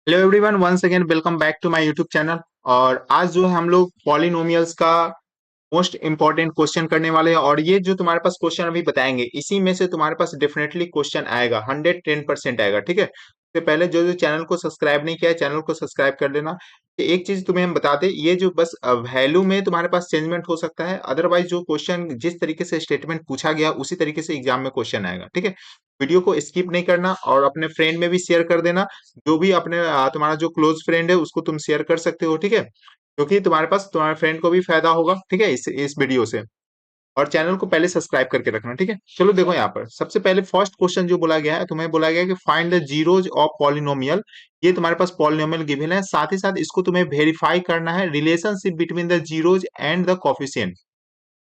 Hello everyone, once again welcome back to my YouTube channel. और आज जो है हम लोग पॉलिनोमियल्स का मोस्ट इंपॉर्टेंट क्वेश्चन करने वाले हैं। और ये जो तुम्हारे पास क्वेश्चन अभी बताएंगे, इसी में से तुम्हारे पास डेफिनेटली क्वेश्चन आएगा, 110% आएगा। ठीक है, तो पहले जो जो चैनल को सब्सक्राइब नहीं किया है, चैनल को सब्सक्राइब कर लेना। तो एक चीज तुम्हें हम बताते, ये जो बस वैल्यू में तुम्हारे पास चेंजमेंट हो सकता है, अदरवाइज जो क्वेश्चन जिस तरीके से स्टेटमेंट पूछा गया उसी तरीके से एग्जाम में क्वेश्चन आएगा। ठीक है, वीडियो को स्किप नहीं करना और अपने फ्रेंड में भी शेयर कर देना। जो भी अपने तुम्हारा जो क्लोज फ्रेंड है उसको तुम शेयर कर सकते हो। ठीक है, क्योंकि तुम्हारे पास तुम्हारे फ्रेंड को भी फायदा होगा। ठीक है, इस वीडियो से। और चैनल को पहले सब्सक्राइब करके रखना। ठीक है, चलो देखो यहाँ पर सबसे पहले फर्स्ट क्वेश्चन जो बोला गया है, तुम्हें बोला गया है कि find the zeros of polynomial. ये तुम्हारे पास पॉलिनोमियल गिवन है, साथ ही साथ इसको तुम्हें वेरीफाई करना है, relationship between the zeros and the coefficient.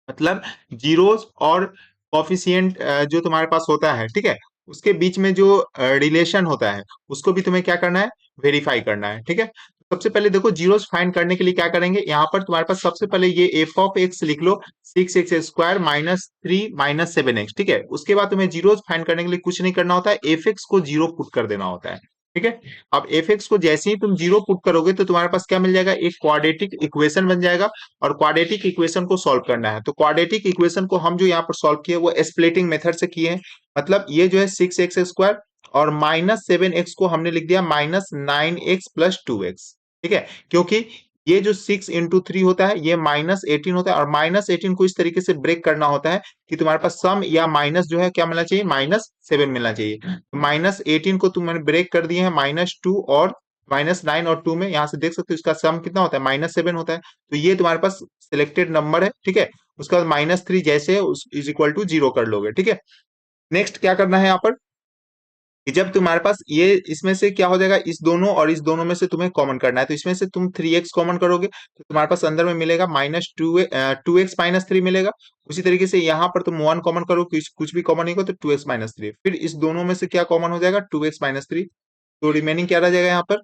मतलब जीरोस और कॉफिशिएंट जो तुम्हारे पास होता है, ठीक है, उसके बीच में जो रिलेशन होता है उसको भी तुम्हें क्या करना है, वेरीफाई करना है। ठीक है, सबसे पहले देखो जीरोस फाइंड करने के लिए क्या करेंगे, यहाँ पर तुम्हारे पास सबसे पहले ये एफ ऑफ एक्स लिख लो, 6x² -3 -7x। ठीक है, उसके बाद तुम्हें जीरोस फाइंड करने के लिए कुछ नहीं करना होता है, एफ एक्स को जीरो पुट कर देना होता है। ठीक है, अब एफ एक्स को जैसे ही तुम जीरो पुट करोगे तो तुम्हारे पास क्या मिल जाएगा, एक क्वाड्रेटिक इक्वेशन बन जाएगा। और क्वाड्रेटिक इक्वेशन को सॉल्व करना है, तो क्वाड्रेटिक इक्वेशन को हम जो यहाँ पर सॉल्व किए वो स्प्लिटिंग मेथड से किए हैं। मतलब ये जो है 6x² और -7x को हमने लिख दिया -9x + 2x। ठीक है, क्योंकि ये जो 6 × 3 होता है ये -18 होता है, और -18 को इस तरीके से ब्रेक करना होता है कि तुम्हारे पास सम या माइनस जो है क्या मिलना चाहिए, -7 मिलना चाहिए। -18 को तुमने ब्रेक कर दिए हैं -2 और -9 और 2 में, यहां से देख सकते हो इसका सम कितना होता है, -7 होता है। तो ये तुम्हारे पास सिलेक्टेड नंबर है। ठीक है, उसका बाद -3 जैसे है उस इज इक्वल टू 0 कर लोगे। ठीक है, नेक्स्ट क्या करना है यहाँ पर कि जब तुम्हारे पास ये इसमें से क्या हो जाएगा, इस दोनों और इस दोनों में से तुम्हें कॉमन करना है, तो इसमें से तुम 3x कॉमन करोगे तो तुम्हारे पास अंदर में मिलेगा -2x - 3 मिलेगा। उसी तरीके से यहाँ पर तुम 1 कॉमन करो, कुछ भी कॉमन नहीं हो तो 2x - 3, फिर इस दोनों में से क्या कॉमन हो जाएगा, 2x - 3। तो रिमेनिंग क्या रह जाएगा यहाँ पर,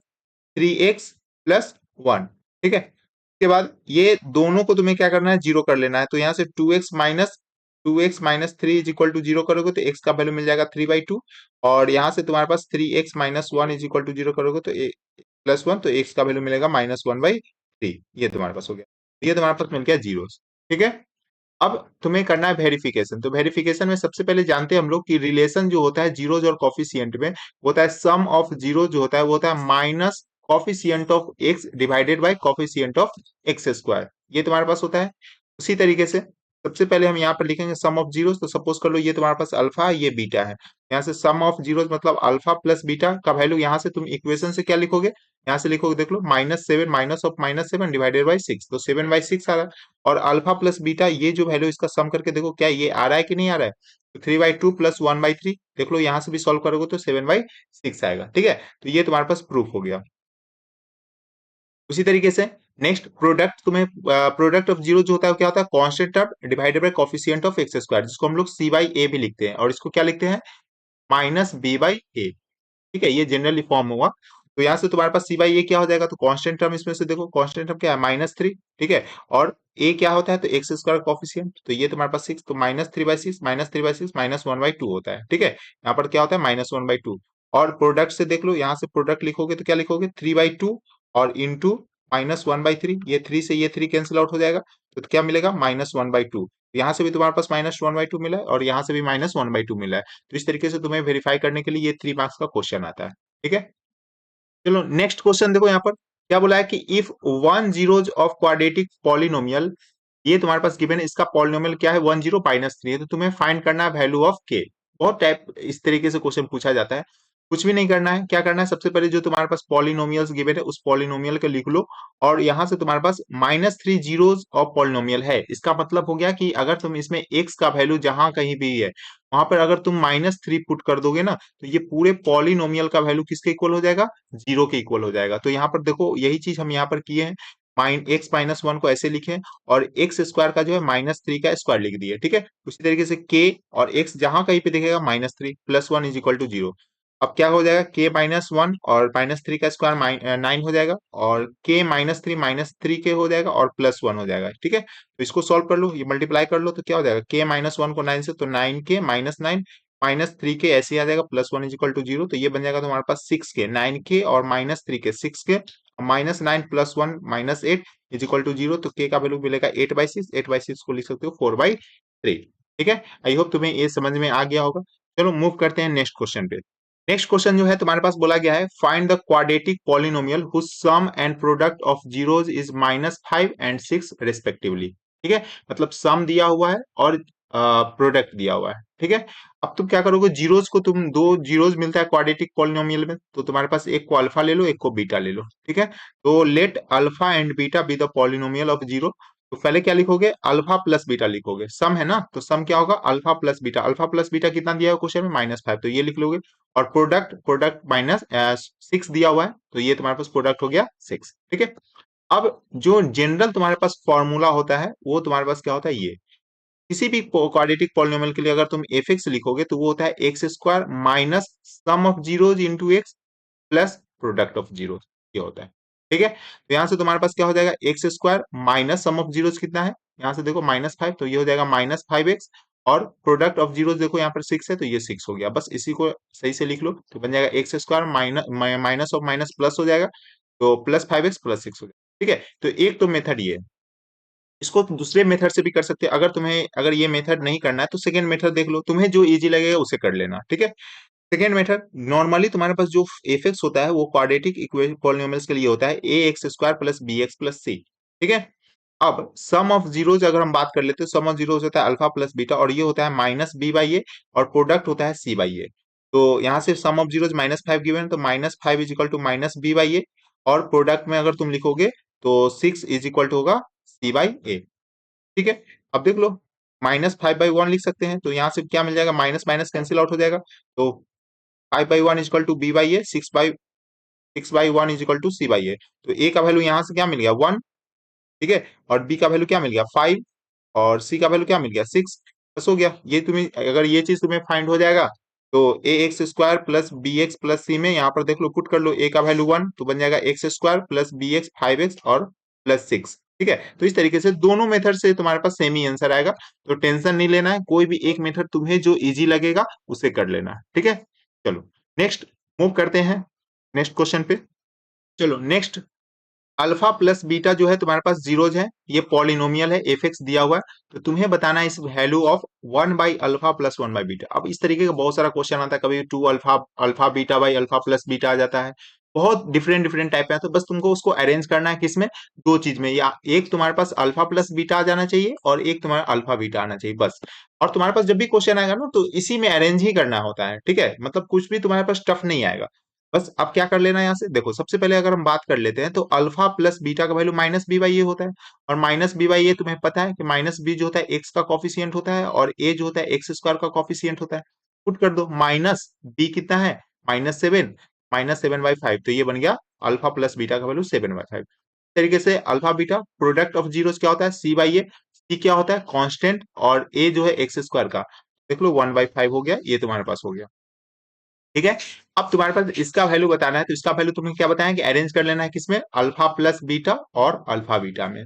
3x + 1। ठीक है, उसके बाद ये दोनों को तुम्हें क्या करना है, जीरो कर लेना है। तो यहाँ से 2x - 3 is equal to zero करोगे तो x का वैल्यू मिल जाएगा 3/2। और यहाँ से तुम्हारे पास 3x - 1 is equal to zero करोगे तो +1, तो x का वैल्यू मिलेगा -1/3। ये तुम्हारे पास हो गया, ये तुम्हारे पास मिल गया जीरो। ठीक है, अब तुम्हें करना है वेरिफिकेशन। तो वेरिफिकेशन में सबसे पहले जानते हैं हम लोग कि रिलेशन जो होता है जीरोज और कॉफिशिएंट में, वो होता है सम ऑफ जीरो जो होता है वो होता है minus coefficient of x divided by coefficient of x²। ये तुम्हारे पास होता है। उसी तरीके से सबसे पहले हम यहाँ पर लिखेंगे सम ऑफ जीरोस। तो सपोज कर लो ये तुम्हारे पास अल्फा है, ये बीटा है। यहाँ से सम ऑफ जीरोस मतलब अल्फा प्लस बीटा का वैल्यू, यहाँ से तुम इक्वेशन से क्या लिखोगे, यहाँ से लिखोगे देख लो, -7 माइनस ऑफ -7 डिवाइडेड बाई 6, तो 7/6 आ रहा है। और अल्फा प्लस बीटा ये जो वैल्यू इसका सम करके देखो क्या ये आ रहा है कि नहीं आ रहा है, तो 3/2 + 1/3 देख लो, यहाँ से भी सॉल्व करोगे तो 7/6 आएगा। ठीक है, तो ये तुम्हारे पास प्रूफ हो गया। उसी तरीके से नेक्स्ट प्रोडक्ट, तुम्हें प्रोडक्ट ऑफ जीरो जो होता है वो क्या होता है, constant term divided by coefficient of x², जिसको हम लोग c/a भी लिखते हैं, और इसको क्या लिखते हैं, -b/a। ठीक है, ये जनरली फॉर्म हुआ। तो यहाँ से तुम्हारे पास c/a क्या हो जाएगा, तो कांस्टेंट टर्म इसमें से देखो, कांस्टेंट टर्म क्या है, -3। ठीक है, और a क्या होता है, तो x² कॉफिशिएंट, तो ये तुम्हारे पास 6, तो -3/6 -3/6 -1/2 होता है। ठीक है, यहाँ पर क्या होता है, -1/2। और प्रोडक्ट से देख लो, यहाँ से प्रोडक्ट लिखोगे तो क्या लिखोगे, 3/2 और इंटू -1/3, ये 3 से ये 3 कैंसिल आउट हो जाएगा, तो क्या मिलेगा, -1/2। यहाँ से भी तुम्हारे पास -1/2 मिला है और यहाँ से भी -1/2 मिला है। तो इस तरीके से तुम्हें वेरीफाई करने के लिए ये 3 मार्क्स का क्वेश्चन आता है। ठीक है, चलो नेक्स्ट क्वेश्चन देखो, यहाँ पर क्या बोला है कि if one zeros of quadratic polynomial, ये तुम्हारे पास गिवन है, इसका पॉलिनोमियल क्या है, 10 - 3 है, तो तुम्हें फाइंड करना है वैल्यू ऑफ के। बहुत टाइप इस तरीके से क्वेश्चन पूछा जाता है। कुछ भी नहीं करना है, क्या करना है, सबसे पहले जो तुम्हारे पास पॉलिनोमियल्स गिवन है उस पॉलिनोमियल को लिख लो। और यहाँ से तुम्हारे पास -3 जीरोज ऑफ पॉलिनोमियल है, इसका मतलब हो गया कि अगर तुम इसमें एक्स का वैल्यू जहां कहीं भी है वहां पर अगर तुम -3 पुट कर दोगे ना, तो ये पूरे पॉलिनोमियल का वैल्यू किसके इक्वल हो जाएगा, जीरो के इक्वल हो जाएगा। तो यहाँ पर देखो यही चीज हम यहाँ पर किए हैं, x - 1 को ऐसे लिखे और x² का जो है -3 का स्क्वायर लिख दिए। ठीक है, उसी तरीके से k और x जहां कहीं पे दिखेगा -3 + 1 इज इक्वल टू 0। अब क्या हो जाएगा, k - 1 और -3 का स्क्वायर 9 हो जाएगा, और k - 3 -3 के हो जाएगा और +1 हो जाएगा। ठीक है, तो इसको सॉल्व कर लो, ये मल्टीप्लाई कर लो, तो क्या हो जाएगा, k - 1 को 9 से, तो 9k - 9 -3k ऐसे ही आ जाएगा, +1 इज इक्वल टू 0, तो ये बन जाएगा तुम्हारे पास 6k, 9k और -3k 6k, -9 + 1 -8 is equal to 0, तो k का वैल्यू मिलेगा 8/6, 8/6 को लिख सकते हो 4/3। ठीक है, आई होप तुम्हें ये समझ में आ गया होगा। चलो मूव करते हैं नेक्स्ट क्वेश्चन पे। नेक्स्ट क्वेश्चन जो है तुम्हारे पास बोला गया है, find the quadratic polynomial whose sum and product of zeros is -5 and 6 respectively. ठीक है, मतलब सम दिया हुआ है और प्रोडक्ट दिया हुआ है। ठीक है, अब तुम क्या करोगे, जीरोस को तुम दो जीरोस मिलता है क्वाड्रेटिक पॉलिनोमियल में, तो तुम्हारे पास एक को अल्फा ले लो, एक को बीटा ले लो। ठीक है, तो let alpha and beta be the polynomial of zero. तो पहले क्या लिखोगे, अल्फा प्लस बीटा लिखोगे, सम है ना, तो सम क्या होगा, alpha plus beta. Alpha plus beta कितना दिया है क्वेश्चन में, -5, तो ये लिख लोगे। और प्रोडक्ट, प्रोडक्ट -6 दिया हुआ है, तो ये तुम्हारे पास प्रोडक्ट हो गया 6। ठीक है, अब जो जनरल तुम्हारे पास फॉर्मूला होता है वो तुम्हारे पास क्या होता है, ये किसी भी क्वाड्रेटिक पॉलिनोमियल के लिए अगर तुम एफ एक्स लिखोगे तो वो होता है x square minus sum of zeros into x plus product of zeros, ये होता है। ठीक है, तो यहां से तुम्हारे पास क्या हो जाएगा, x square minus sum of zeros कितना है, यहाँ से देखो -5, तो ये हो जाएगा -5x, और प्रोडक्ट ऑफ जीरोज देखो यहाँ पर 6 है, तो ये 6 हो गया। बस इसी को सही से लिख लो, तो बन जाएगा x square minus of minus plus हो जाएगा, तो +5x + 6 हो जाएगा। ठीक है, तो एक तो मेथड ये है। इसको तुम दूसरे मेथड से भी कर सकते हो, अगर तुम्हें, अगर ये मेथड नहीं करना है तो सेकंड मेथड देख लो, तुम्हें जो इजी लगेगा उसे कर लेना। ठीक है, सेकंड मेथड, नॉर्मली तुम्हारे पास जो एफ एक्स होता है वो क्वाड्रेटिक पॉलिनोमियल्स के लिए होता है a x square plus b x plus c. ठीक है, अब सम ऑफ जीरोज अगर हम बात कर लेते हैं, सम ऑफ जीरोज होता है अल्फा प्लस बीटा, और ये होता है -b/a, और प्रोडक्ट होता है c/a। तो यहाँ से सम ऑफ जीरोज -5 गिवन, तो -5 इज इक्वल टू -b/a, और प्रोडक्ट में अगर तुम लिखोगे तो 6 इज इक्वल टू होगा c/a। ठीक है, अब देख लो, -5/1 लिख सकते हैं, तो यहाँ से क्या मिल जाएगा, माइनस माइनस कैंसिल आउट हो जाएगा, तो 5/1 is equal to b/a, 6/1 is equal to c/a। तो a का वैल्यू यहाँ से क्या मिल गया, 1। ठीक है, और b का वैल्यू क्या मिल गया, 5, और c का वैल्यू क्या मिल गया, 6। बस हो गया, ये तुम्हें, अगर ये चीज तुम्हें फाइंड हो जाएगा तो a x square plus b x plus c में यहाँ पर देख लो, पुट कर लो, ए का वैल्यू 1, तो बन जाएगा x square plus b x 5x और +6। ठीक है, तो इस तरीके से दोनों मेथड से तुम्हारे पास सेम ही आंसर आएगा, तो टेंशन नहीं लेना है, कोई भी एक मेथड तुम्हें जो इजी लगेगा उसे कर लेना है। ठीक है, चलो नेक्स्ट मूव करते हैं नेक्स्ट क्वेश्चन पे। चलो नेक्स्ट, अल्फा प्लस बीटा जो है तुम्हारे पास जीरोज है, ये पॉलिनोमियल है, एफ एक्स दिया हुआ है, तो तुम्हें बताना है इस वैल्यू ऑफ 1/अल्फा प्लस 1/बीटा। अब इस तरीके का बहुत सारा क्वेश्चन आता है, कभी 2 alpha alpha beta by alpha plus beta आ जाता है, बहुत डिफरेंट डिफरेंट टाइप है, तो बस तुमको उसको अरेंज करना है किसमें, दो चीज में, या एक तुम्हारे पास अल्फा प्लस बीटा आ जाना चाहिए और एक तुम्हारा अल्फा बीटा आना चाहिए, बस। और तुम्हारे पास जब भी क्वेश्चन आएगा ना, तो इसी में अरेंज ही करना होता है। ठीक है, मतलब कुछ भी तुम्हारे पास टफ नहीं आएगा। बस अब क्या कर लेना है, यहाँ से देखो, सबसे पहले अगर हम बात कर लेते हैं तो अल्फा प्लस बीटा का वैल्यू -b/a होता है, और -b/a तुम्हें पता है कि -b जो होता है एक्स का कॉफिशिएंट होता है, और a जो होता है एक्स स्क्वायर का कॉफिशिएंट होता है। पुट कर दो, -b कितना है, -7, -7/5, तो ये बन गया अल्फा प्लस बीटा का वैल्यू 7/5। तरीके से alpha beta product of zeros क्या होता है, c/a, c क्या होता है, कांस्टेंट, और a जो है एक्स स्क्वायर का, देख लो 1/5 हो गया, ये तुम्हारे पास हो गया। ठीक है, अब तुम्हारे पास इसका वैल्यू बताना है, तो इसका वैल्यू तुम्हें क्या बताया कि अरेंज कर लेना है किसमें, अल्फा प्लस बीटा और अल्फा बीटा में।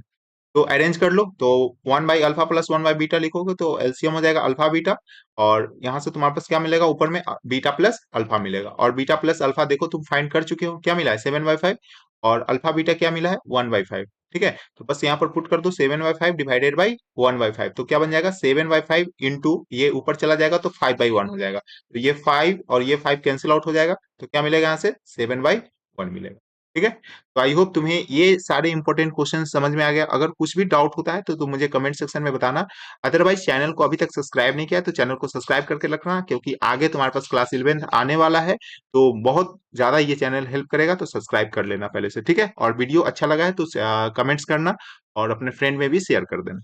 तो अरेंज कर लो, तो 1/अल्फा प्लस 1/बीटा लिखोगे तो एलसीएम हो जाएगा अल्फा बीटा, और यहां से तुम्हारे पास क्या मिलेगा, ऊपर में बीटा प्लस अल्फा मिलेगा, और बीटा प्लस अल्फा देखो तुम फाइंड कर चुके हो, क्या मिला है 7/5, और अल्फा बीटा क्या मिला है 1/5। ठीक है, तो बस यहाँ पर पुट कर दो 7/5 डिवाइडेड बाई 1/5, तो क्या बन जाएगा 7/5 इंटू ये ऊपर चला जाएगा तो 5/1 हो जाएगा, तो ये 5 और ये 5 कैंसिल आउट हो जाएगा, तो क्या मिलेगा यहाँ से 7/1 मिलेगा। ठीक है, तो आई होप तुम्हें ये सारे इंपॉर्टेंट क्वेश्चन समझ में आ गया। अगर कुछ भी डाउट होता है तो तुम मुझे कमेंट सेक्शन में बताना। अदरवाइज चैनल को अभी तक सब्सक्राइब नहीं किया है तो चैनल को सब्सक्राइब करके रखना, क्योंकि आगे तुम्हारे पास क्लास 11th आने वाला है, तो बहुत ज्यादा ये चैनल हेल्प करेगा, तो सब्सक्राइब कर लेना पहले से। ठीक है, और वीडियो अच्छा लगा है तो कमेंट्स करना और अपने फ्रेंड में भी शेयर कर देना।